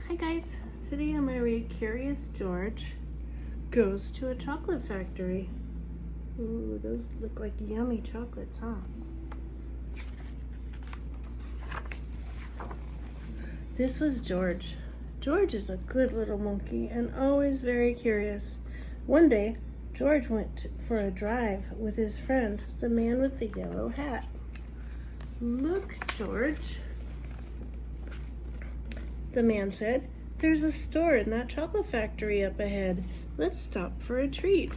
Hi guys, today I'm going to read Curious George Goes to a Chocolate Factory. Ooh, those look like yummy chocolates, huh? This was George. George is a good little monkey and always very curious. One day, George went for a drive with his friend, the man with the yellow hat. Look, George, the man said, there's a store in that chocolate factory up ahead. Let's stop for a treat.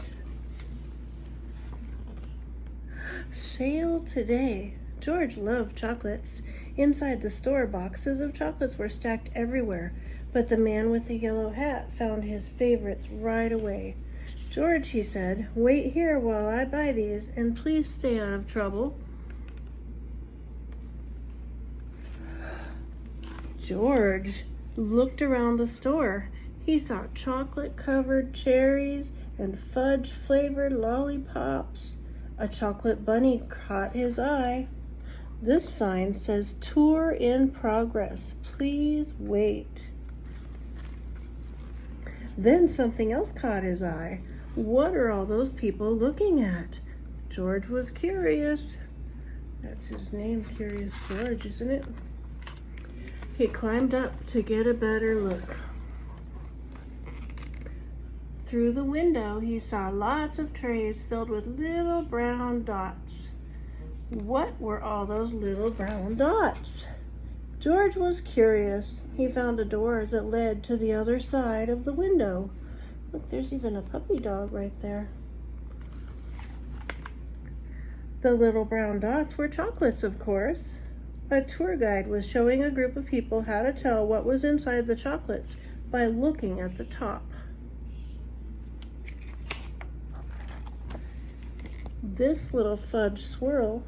Sale today. George loved chocolates. Inside the store, boxes of chocolates were stacked everywhere, but the man with the yellow hat found his favorites right away. George, he said, wait here while I buy these, and please stay out of trouble. George looked around the store. He saw chocolate-covered cherries and fudge-flavored lollipops. A chocolate bunny caught his eye. This sign says, "Tour in progress. Please wait." Then something else caught his eye. What are all those people looking at? George was curious. That's his name, Curious George, isn't it? He climbed up to get a better look. Through the window, he saw lots of trays filled with little brown dots. What were all those little brown dots? George was curious. He found a door that led to the other side of the window. Look, there's even a puppy dog right there. The little brown dots were chocolates, of course. A tour guide was showing a group of people how to tell what was inside the chocolates by looking at the top. This little fudge swirl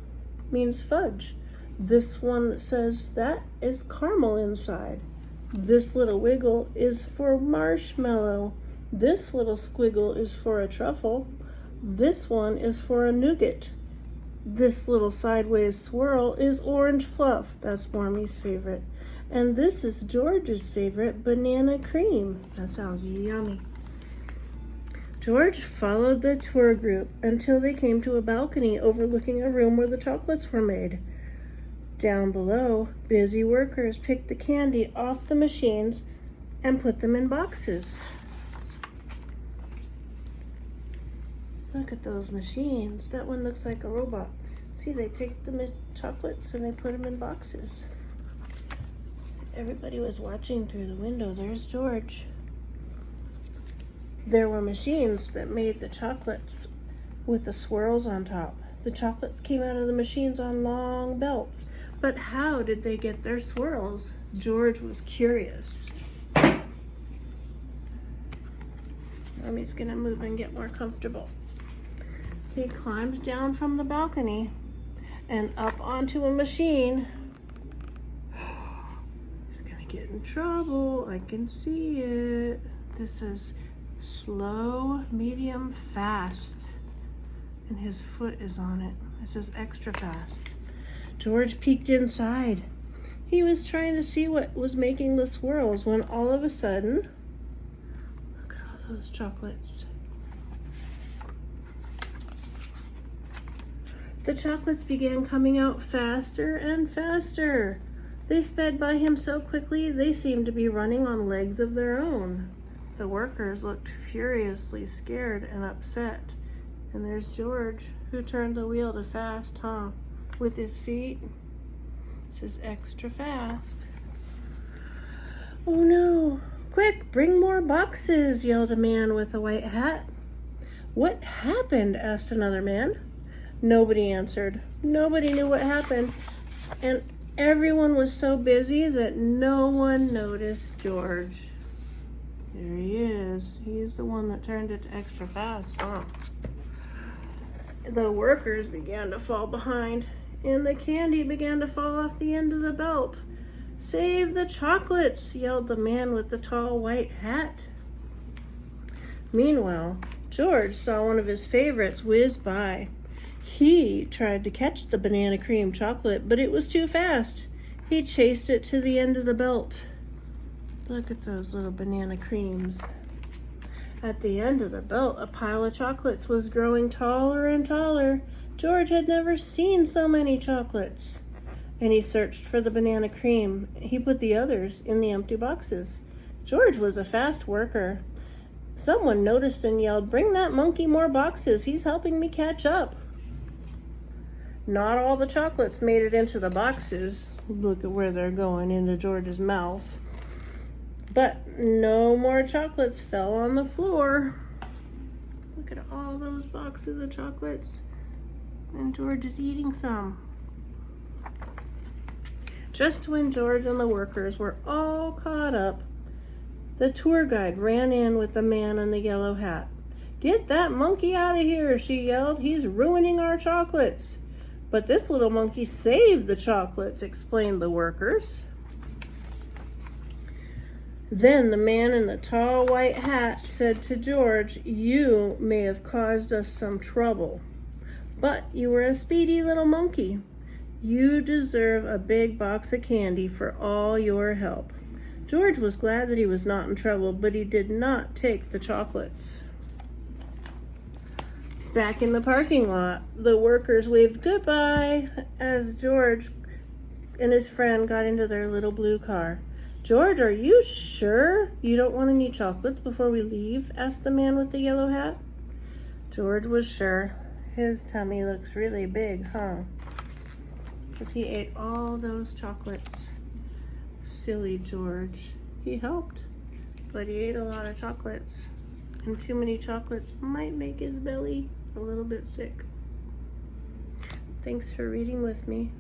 means fudge. This one says that is caramel inside. This little wiggle is for marshmallow. This little squiggle is for a truffle. This one is for a nougat. This little sideways swirl is orange fluff. That's Mormy's favorite. And this is George's favorite, banana cream. That sounds yummy. George followed the tour group until they came to a balcony overlooking a room where the chocolates were made. Down below, busy workers picked the candy off the machines and put them in boxes. Look at those machines. That one looks like a robot. See, they take the chocolates and they put them in boxes. Everybody was watching through the window. There's George. There were machines that made the chocolates with the swirls on top. The chocolates came out of the machines on long belts. But how did they get their swirls? George was curious. Mommy's gonna move and get more comfortable. He climbed down from the balcony and up onto a machine. He's gonna get in trouble. I can see it. This is slow, medium, fast. And his foot is on it. It says extra fast. George peeked inside. He was trying to see what was making the swirls when all of a sudden, look at all those chocolates. The chocolates began coming out faster and faster. They sped by him so quickly they seemed to be running on legs of their own. The workers looked furiously scared and upset. And there's George, who turned the wheel to fast, with his feet. It says extra fast. Oh no! Quick, bring more boxes, yelled a man with a white hat. What happened? Asked another man. Nobody answered. Nobody knew what happened, and everyone was so busy that no one noticed George. There he is. He's the one that turned it to extra fast, The workers began to fall behind, and the candy began to fall off the end of the belt. Save the chocolates, yelled the man with the tall white hat. Meanwhile, George saw one of his favorites whiz by. He tried to catch the banana cream chocolate, but it was too fast. He chased it to the end of the belt. Look at those little banana creams. At the end of the belt, a pile of chocolates was growing taller and taller. George had never seen so many chocolates. And he searched for the banana cream. He put the others in the empty boxes. George was a fast worker. Someone noticed and yelled, "Bring that monkey more boxes. He's helping me catch up." Not all the chocolates made it into the boxes. Look at where they're going, into George's mouth. But no more chocolates fell on the floor. Look at all those boxes of chocolates. And George is eating some. Just when George and the workers were all caught up, the tour guide ran in with the man in the yellow hat. "Get that monkey out of here," she yelled. "He's ruining our chocolates." "But this little monkey saved the chocolates," explained the workers. Then the man in the tall white hat said to George, "You may have caused us some trouble, but you were a speedy little monkey. You deserve a big box of candy for all your help." George was glad that he was not in trouble, but he did not take the chocolates. Back in the parking lot, the workers waved goodbye as George and his friend got into their little blue car. "George, are you sure you don't want any chocolates before we leave?" asked the man with the yellow hat. George was sure. His tummy looks really big, huh? Because he ate all those chocolates. Silly George. He helped, but he ate a lot of chocolates. And too many chocolates might make his belly a little bit sick. Thanks for reading with me.